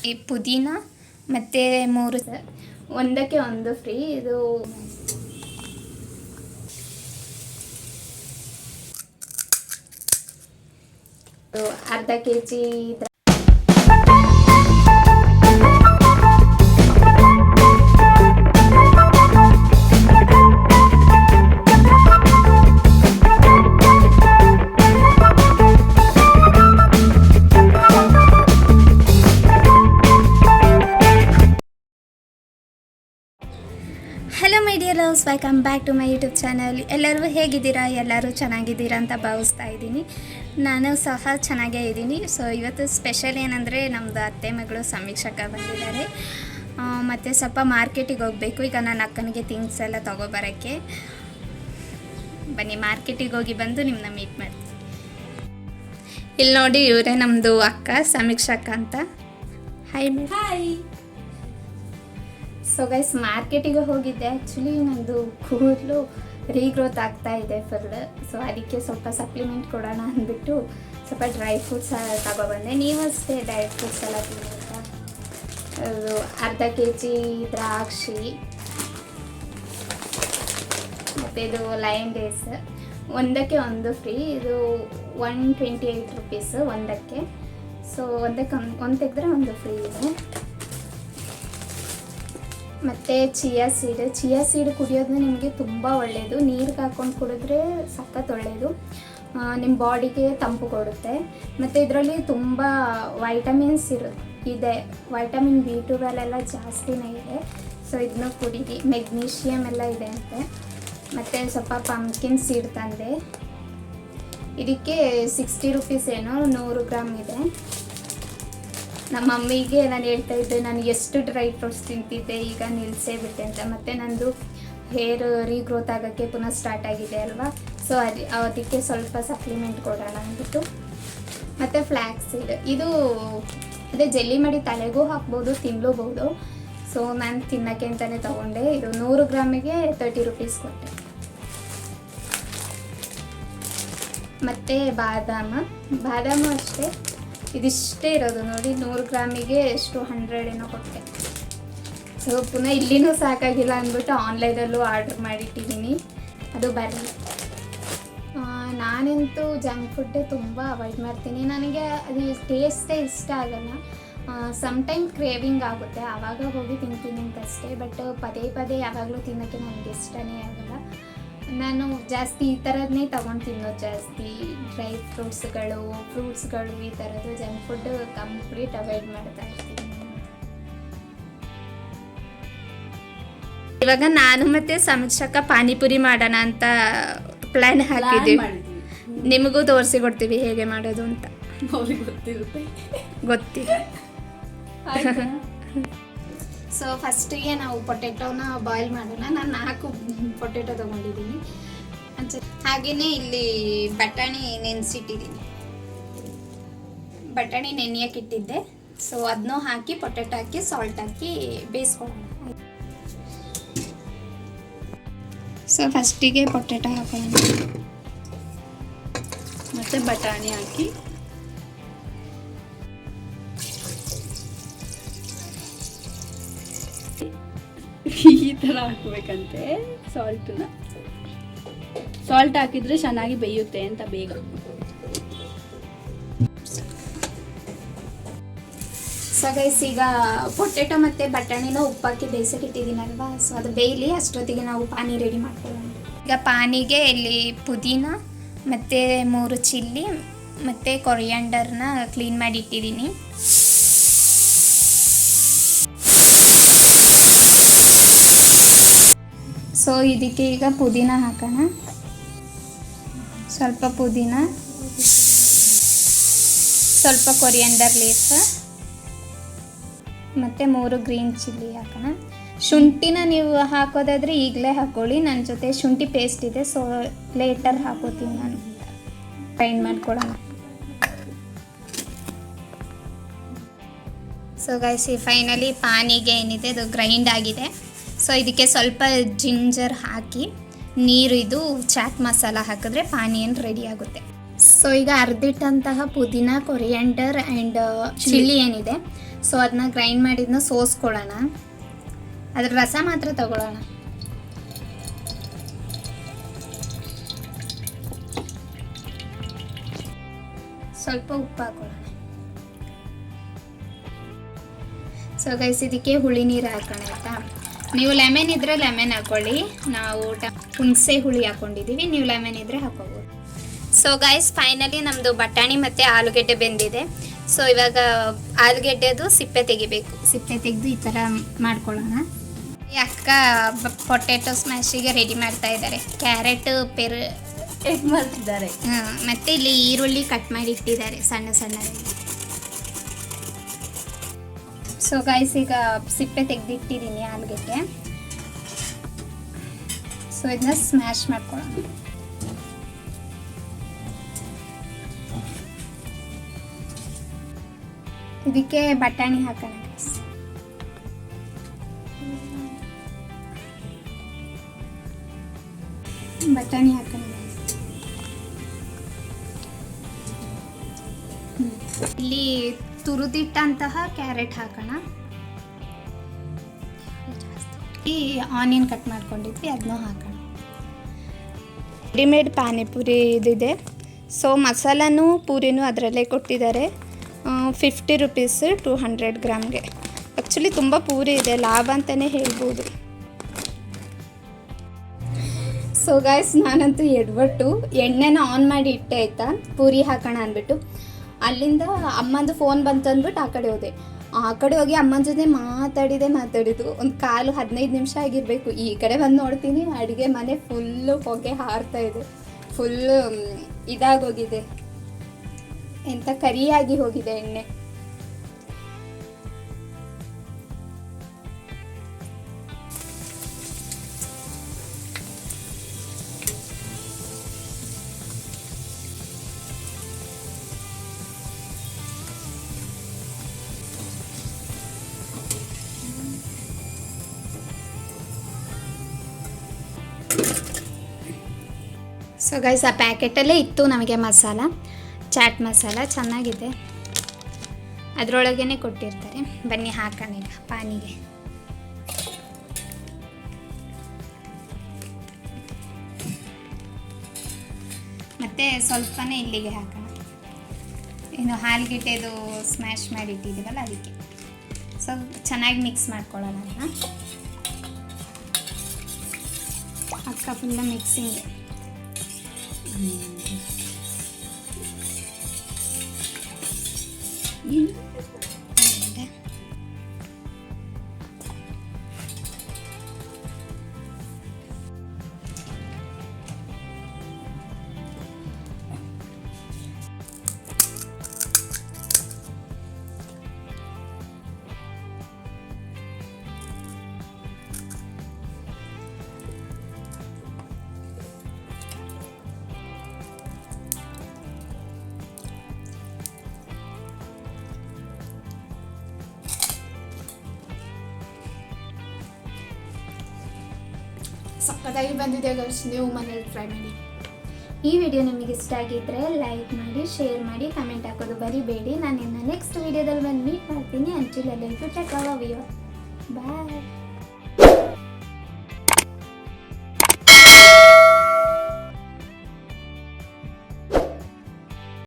ಈ ಪುದೀನ ಮತ್ತು 3 ಒಂದಕ್ಕೆ ಒಂದು ಫ್ರೀ. ಇದು ಅರ್ಧ kg. Hello my dear loves, welcome back to my YouTube channel. ಎಲ್ಲರೂ ಹೇಗಿದ್ದೀರಾ? ಎಲ್ಲರೂ ಚೆನ್ನಾಗಿದ್ದೀರಾ ಅಂತ ಭಾವಿಸ್ತಾ ಇದ್ದೀನಿ. ನಾನು ಸಹ ಚೆನ್ನಾಗೇ ಇದ್ದೀನಿ. ಸೊ ಇವತ್ತು ಸ್ಪೆಷಲ್ ಏನಂದರೆ ನಮ್ಮದು ಅತ್ತೆ ಮಗಳು ಸಮೀಕ್ಷಕ ಬಂದಿದ್ದಾರೆ. ಮತ್ತು ಸ್ವಲ್ಪ ಮಾರ್ಕೆಟಿಗೆ ಹೋಗಬೇಕು. ಈಗ ನನ್ನ ಅಕ್ಕನಿಗೆ ಥಿಂಗ್ಸ್ ಎಲ್ಲ ತೊಗೊಬರೋಕ್ಕೆ. ಬನ್ನಿ ಮಾರ್ಕೆಟಿಗೆ ಹೋಗಿ ಬಂದು ನಿಮ್ಮನ್ನ ಮೀಟ್ ಮಾಡ್ತೀನಿ. ಇಲ್ಲಿ ನೋಡಿ, ಇವರೇ ನಮ್ಮದು ಅಕ್ಕ ಸಮೀಕ್ಷಕ ಅಂತ. Hi hi. ಸೊ ಗೈಸ್, ಮಾರ್ಕೆಟಿಗೆ ಹೋಗಿದ್ದೆ. ಆ್ಯಕ್ಚುಲಿ ನಂದು ಕೂದಲು ರೀಗ್ರೋತ್ ಆಗ್ತಾ ಇದೆ ಫುಲ್. ಸೊ ಅದಕ್ಕೆ ಸ್ವಲ್ಪ ಸಪ್ಲಿಮೆಂಟ್ ಕೊಡೋಣ ಅಂದ್ಬಿಟ್ಟು ಸ್ವಲ್ಪ ಡ್ರೈ ಫ್ರೂಟ್ಸ್ ತಗೊಬಂದೆ. ನೀವು ಅಷ್ಟೇ ಡ್ರೈ ಫ್ರೂಟ್ಸ್ ಎಲ್ಲ ತಿನ್ನೋದಾ? ಅದು ಅರ್ಧ kg ದ್ರಾಕ್ಷಿ, ಮತ್ತು ಇದು ಲಯನ್ ಡೇಸ್. ಒಂದಕ್ಕೆ ಒಂದು ಫ್ರೀ. ಇದು 128 ರುಪೀಸ್ ಒಂದಕ್ಕೆ. ಸೊ ಒಂದು ತೆಗೆದ್ರೆ ಒಂದು ಫ್ರೀ ಇದೆ. ಮತ್ತು ಚಿಯಾ ಸೀಡ್ ಕುಡಿಯೋದು ನಿಮಗೆ ತುಂಬ ಒಳ್ಳೆಯದು. ನೀರಿಗೆ ಹಾಕ್ಕೊಂಡು ಕುಡಿದ್ರೆ ಸಖತ್ ಒಳ್ಳೆಯದು. ನಿಮ್ಮ ಬಾಡಿಗೆ ತಂಪು ಕೊಡುತ್ತೆ. ಮತ್ತು ಇದರಲ್ಲಿ ತುಂಬ ವೈಟಮಿನ್ಸ್ ಇದೆ. ವೈಟಮಿನ್ B12 ಎಲ್ಲ ಜಾಸ್ತಿನೇ ಇದೆ. ಸೊ ಇದನ್ನ ಕುಡೀರಿ. ಮೆಗ್ನೀಷಿಯಮ್ ಎಲ್ಲ ಇದೆ ಅಂತೆ. ಮತ್ತು ಸ್ವಲ್ಪ ಪಂಪ್ಕಿನ್ ಸೀಡ್ ತಂದೆ. ಇದಕ್ಕೆ 60 ರುಪೀಸ್ ಏನೋ, 100 ಗ್ರಾಮ್ ಇದೆ. ನಮ್ಮ ಮಮ್ಮಿಗೆ ನಾನು ಹೇಳ್ತಾ ಇದ್ದೆ, ನಾನು ಎಷ್ಟು ಡ್ರೈ ಫ್ರೂಟ್ಸ್ ತಿಂತಿದ್ದೆ, ಈಗ ನಿಲ್ಲಿಸೇ ಬಿಟ್ಟೆ ಅಂತ. ಮತ್ತು ನಂದು ಹೇರ್ ರೀಗ್ರೋತ್ ಆಗೋಕ್ಕೆ ಪುನಃ ಸ್ಟಾರ್ಟ್ ಆಗಿದೆ ಅಲ್ವಾ. ಸೊ ಅದಕ್ಕೆ ಸ್ವಲ್ಪ ಸಪ್ಲಿಮೆಂಟ್ ಕೊಡೋಣ ಅಂದ್ಬಿಟ್ಟು. ಮತ್ತು ಫ್ಲ್ಯಾಕ್ಸ್ ಸೀಡ್, ಇದು ಅದೇ ಜೆಲ್ಲಿ ಮಾಡಿ ತಲೆಗೂ ಹಾಕ್ಬೋದು, ತಿನ್ನಲೂಬಹುದು. ಸೊ ನಾನು ತಿನ್ನೋಕ್ಕೆ ಅಂತಲೇ ತೊಗೊಂಡೆ. ಇದು 100 ಗ್ರಾಮಿಗೆ 30 ರುಪೀಸ್ ಕೊಟ್ಟೆ. ಮತ್ತು ಬಾದಾಮು ಅಷ್ಟೇ. ಇದಿಷ್ಟೇ ಇರೋದು ನೋಡಿ. 100 ಗ್ರಾಮಿಗೆ ಎಷ್ಟು 100 ಏನೋ ಕೊಟ್ಟೆ. ಸೊ ಪುನಃ ಇಲ್ಲಿನೂ ಸಾಕಾಗಿಲ್ಲ ಅಂದ್ಬಿಟ್ಟು ಆನ್ಲೈನಲ್ಲೂ ಆರ್ಡ್ರ್ ಮಾಡಿಟ್ಟಿದ್ದೀನಿ. ಅದು ಬರಲಿ. ನಾನಂತೂ ಜಂಕ್ ಫುಡ್ಡೇ ತುಂಬ ಅವಾಯ್ಡ್ ಮಾಡ್ತೀನಿ. ನನಗೆ ಅದು ಟೇಸ್ಟೇ ಇಷ್ಟ ಆಗಲ್ಲ. ಸಮ್ಟೈಮ್ ಕ್ರೇವಿಂಗ್ ಆಗುತ್ತೆ, ಆವಾಗ ಹೋಗಿ ತಿಂತೀನಿ ಅಂತಷ್ಟೇ. ಬಟ್ ಪದೇ ಪದೇ ಯಾವಾಗಲೂ ತಿನ್ನೋಕ್ಕೆ ನನಗೆ ಇಷ್ಟನೇ ಆಗಲ್ಲ. ನಾನು ಜಾಸ್ತಿ ಈ ಥರದನ್ನೇ ತೊಗೊಂಡು ತಿನ್ನೋದು ಜಾಸ್ತಿ. ಡ್ರೈ ಫ್ರೂಟ್ಸ್ಗಳು ಈ ಥರದ್ದು ಜಂಕ್ ಫುಡ್ ಕಂಪ್ಲೀಟ್ ಅವಾಯ್ಡ್ ಮಾಡ್ತಾ ಇರ್ತೀನಿ. ಇವಾಗ ನಾನು ಮತ್ತು ಸಮೀಕ್ಷಕ ಪಾನಿಪುರಿ ಮಾಡೋಣ ಅಂತ ಪ್ಲ್ಯಾನ್ ಹಾಕಿದ್ದೀವಿ. ನಿಮಗೂ ತೋರಿಸಿ ಕೊಡ್ತೀವಿ ಹೇಗೆ ಮಾಡೋದು ಅಂತ. ಗೊತ್ತಿಲ್ಲ. ಸೊ ಫಸ್ಟಿಗೆ ನಾವು ಪೊಟೆಟೋನ ಬಾಯ್ಲ್ ಮಾಡೋಣ. ನಾನು 4 ಪೊಟೆಟೊ ತೊಗೊಂಡಿದ್ದೀನಿ. ಹಾಗೆಯೇ ಇಲ್ಲಿ ಬಟಾಣಿ ನೆನೆಸಿಟ್ಟಿದ್ದೀನಿ. ಬಟಾಣಿ ನೆನೆಯೋಕ್ಕಿಟ್ಟಿದ್ದೆ. ಸೊ ಅದನ್ನೂ ಹಾಕಿ ಪೊಟೆಟೊ ಹಾಕಿ ಸಾಲ್ಟ್ ಹಾಕಿ ಬೇಯಿಸ್ಕೊಳ್ಳೋಣ. ಸೊ ಫಸ್ಟಿಗೆ ಪೊಟೆಟೊ ಹಾಕೋಣ, ಮತ್ತು ಬಟಾಣಿ ಹಾಕಿ ಈ ಥರ ಹಾಕಬೇಕಂತೆ. ಸಾಲ್ಟ್ ಹಾಕಿದರೆ ಚೆನ್ನಾಗಿ ಬೇಯುತ್ತೆ ಅಂತ ಬೇಗ. ಸೊ ಗೈಸ್, ಈಗ ಪೊಟೆಟೊ ಮತ್ತು ಬಟಾಣಿನ ಉಪ್ಪಾಕಿ ಬೇಯಿಸೋಕೆ ಇಟ್ಟಿದ್ದೀನಲ್ವಾ. ಸೊ ಅದು ಬೇಯಲಿ, ಅಷ್ಟೊತ್ತಿಗೆ ನಾವು ಪಾನಿ ರೆಡಿ ಮಾಡ್ಕೊಳ್ಳೋಣ. ಈಗ ಪಾನಿಗೆ ಇಲ್ಲಿ ಪುದೀನ ಮತ್ತು 3 ಚಿಲ್ಲಿ ಮತ್ತು ಕೊರಿಯಾಂಡರ್ನ ಕ್ಲೀನ್ ಮಾಡಿ ಇಟ್ಟಿದ್ದೀನಿ. ಸೊ ಇದಕ್ಕೆ ಈಗ ಪುದೀನ ಹಾಕೋಣ. ಸ್ವಲ್ಪ ಪುದೀನ, ಸ್ವಲ್ಪ ಕೊರಿಯಾಂಡರ್ ಲೀಫ್ ಮತ್ತು 3 ಗ್ರೀನ್ ಚಿಲ್ಲಿ ಹಾಕೋಣ. ಶುಂಠಿನ ನೀವು ಹಾಕೋದಾದರೆ ಈಗಲೇ ಹಾಕ್ಕೊಳ್ಳಿ. ನನ್ನ ಜೊತೆ ಶುಂಠಿ ಪೇಸ್ಟ್ ಇದೆ, ಸೊ ಲೇಟರ್ ಹಾಕೋತೀನಿ ನಾನು. ಗ್ರೈಂಡ್ ಮಾಡ್ಕೊಳ್ಳೋಣ. ಸೊ ಗೈಸ್, ಫೈನಲಿ ಪಾನಿಗೆ ಏನಿದೆ ಅದು ಗ್ರೈಂಡ್ ಆಗಿದೆ. ಸೊ ಇದಕ್ಕೆ ಸ್ವಲ್ಪ ಜಿಂಜರ್ ಹಾಕಿ ನೀರು, ಇದು ಚಾಟ್ ಮಸಾಲ ಹಾಕಿದ್ರೆ ಪಾನಿ ಏನು ರೆಡಿ ಆಗುತ್ತೆ. ಸೊ ಈಗ ಅರ್ಧಿಟ್ಟಂತಹ ಪುದೀನ, ಕೊರಿಯಾಂಡರ್ ಆ್ಯಂಡ್ ಚಿಲ್ಲಿ ಏನಿದೆ, ಸೊ ಅದನ್ನ ಗ್ರೈಂಡ್ ಮಾಡಿದ್ನ ಸೋಸ್ಕೊಳ್ಳೋಣ. ಅದ್ರ ರಸ ಮಾತ್ರ ತಗೊಳ್ಳೋಣ. ಸ್ವಲ್ಪ ಉಪ್ಪು ಹಾಕೊಳ್ಳೋಣ. ಸೊ ಗೈಸ್, ಇದಕ್ಕೆ ಹುಳಿ ನೀರು ಹಾಕೋಣ ಆಯಿತಾ. ನೀವು ಲೆಮನ್ ಇದ್ದರೆ ಲೆಮನ್ ಹಾಕೊಳ್ಳಿ. ನಾವು ಹುಣಸೆ ಹುಳಿ ಹಾಕೊಂಡಿದ್ದೀವಿ, ನೀವು ಲೆಮನ್ ಇದ್ದರೆ ಹಾಕೋಬೋದು. ಸೊ ಗೈಸ್, ಫೈನಲಿ ನಮ್ಮದು ಬಟಾಣಿ ಮತ್ತು ಆಲೂಗೆಡ್ಡೆ ಬೆಂದಿದೆ. ಸೊ ಇವಾಗ ಆಲೂಗೆಡ್ಡೆದು ಸಿಪ್ಪೆ ತೆಗಿಬೇಕು. ಸಿಪ್ಪೆ ತೆಗೆದು ಈ ಥರ ಮಾಡ್ಕೊಳ್ಳೋಣ. ಈ ಅಕ್ಕ ಪೊಟೆಟೊ ಸ್ಮ್ಯಾಶಿಗೆ ರೆಡಿ ಮಾಡ್ತಾ ಇದ್ದಾರೆ. ಕ್ಯಾರೆಟ್ ಎಗ್ ಮಾಡ್ತಿದ್ದಾರೆ. ಮತ್ತು ಇಲ್ಲಿ ಈರುಳ್ಳಿ ಕಟ್ ಮಾಡಿ ಇಟ್ಟಿದ್ದಾರೆ ಸಣ್ಣ ಸಣ್ಣದಾಗಿ. ಸೊ ಗೈಸ್, ಈಗ ಸಿಪ್ಪೆ ತೆಗೆದಿಟ್ಟಿದ್ದೀನಿ ಆಲೂಗೆಡ್ಡೆ. ಸೊ ಇದನ್ನ ಸ್ಮ್ಯಾಶ್ ಮಾಡ್ಕೊಳ್ಳೋಣ. ಇದಕ್ಕೆ ಬಟಾಣಿ ಹಾಕೋಣ ಗೈಸ್. ಬಟಾಣಿ ಹಾಕೋಣ ಗೈಸ್. ಇಲ್ಲಿ ತುರಿದಿಟ್ಟಂತಹ ಕ್ಯಾರೆಟ್ ಹಾಕೋಣ. ಈ ಆನಿಯನ್ ಕಟ್ ಮಾಡ್ಕೊಂಡಿದ್ವಿ ಅದನ್ನೂ ಹಾಕೋಣ. ರೆಡಿಮೇಡ್ ಪಾನಿಪುರಿ ಇದಿದೆ. ಸೊ ಮಸಾಲನೂ ಪೂರಿನೂ ಅದರಲ್ಲೇ ಕೊಟ್ಟಿದ್ದಾರೆ. 50 ರುಪೀಸ್ 200 ಗ್ರಾಮ್ಗೆ. ಆ್ಯಕ್ಚುಲಿ ತುಂಬ ಪೂರಿ ಇದೆ, ಲಾಭ ಅಂತಲೇ ಹೇಳ್ಬೋದು. ಸೊ ಗೈಸ್, ನಾನಂತೂ ಎಡ್ವಟ್ಟು ಎಣ್ಣೆನ ಆನ್ ಮಾಡಿ ಇಟ್ಟೆ ಆಯಿತಾ, ಪೂರಿ ಹಾಕೋಣ ಅಂದ್ಬಿಟ್ಟು. ಅಲ್ಲಿಂದ ಅಮ್ಮಂದು ಫೋನ್ ಬಂತು ಅಂದ್ಬಿಟ್ಟು ಆ ಕಡೆ ಹೋದೆ. ಆ ಕಡೆ ಹೋಗಿ ಅಮ್ಮನ ಜೊತೆ ಮಾತಾಡಿದ್ದು ಒಂದು 15 ನಿಮಿಷ ಆಗಿರಬೇಕು. ಈ ಕಡೆ ಬಂದು ನೋಡ್ತೀನಿ, ಅಡುಗೆ ಮನೆ ಫುಲ್ಲು ಹೊಗೆ ಹಾರ್ತಾ ಇದೆ. ಫುಲ್ಲು ಇದಾಗೋಗಿದೆ, ಎಂಥ ಕರಿಯಾಗಿ ಹೋಗಿದೆ ಎಣ್ಣೆ. ಸೊ ಗೈಸ್, ಆ ಪ್ಯಾಕೆಟಲ್ಲೇ ಇತ್ತು ನಮಗೆ ಮಸಾಲ, ಚಾಟ್ ಮಸಾಲ ಚೆನ್ನಾಗಿದೆ. ಅದರೊಳಗೇ ಕೊಟ್ಟಿರ್ತಾರೆ. ಬನ್ನಿ ಹಾಕೋಣ ಈಗ ಪಾನಿಗೆ. ಮತ್ತು ಸ್ವಲ್ಪನೇ ಇಲ್ಲಿಗೆ ಹಾಕೋಣ. ಇನ್ನು ಆಲೂಗೆಡ್ಡೆದು ಸ್ಮ್ಯಾಶ್ ಮಾಡಿ ಇಟ್ಟಿದ್ದೀವಲ್ಲ ಅದಕ್ಕೆ. ಸೊ ಚೆನ್ನಾಗಿ ಮಿಕ್ಸ್ ಮಾಡ್ಕೊಳ್ಳೋಣ. ಅಕ್ಕ ಫುಲ್ಲ ಮಿಕ್ಸಿಂಗ್. ಸಕ್ಕತ್ತಾಗಿ ಬಂದಿದೆ ಗೈಸ್, ನೀವು ಮನೇಲಿ ಟ್ರೈ ಮಾಡಿ. ಈ ವಿಡಿಯೋ ನಿಮಗೆ ಇಷ್ಟ ಆಗಿದ್ದರೆ ಲೈಕ್ ಮಾಡಿ, ಶೇರ್ ಮಾಡಿ, ಕಮೆಂಟ್ ಹಾಕೋದು ಬರಿಬೇಡಿ. ನಾನು ಇನ್ನು ನೆಕ್ಸ್ಟ್ ವಿಡಿಯೋದಲ್ಲಿ ಬಂದು ಮೀಟ್ ಮಾಡ್ತೀನಿ. ಅಂಟಿಲ್ ಎಲ್ಲರಿಗೂ ಟೇಕ್ ಕೇರ್. ಬಾಯ್.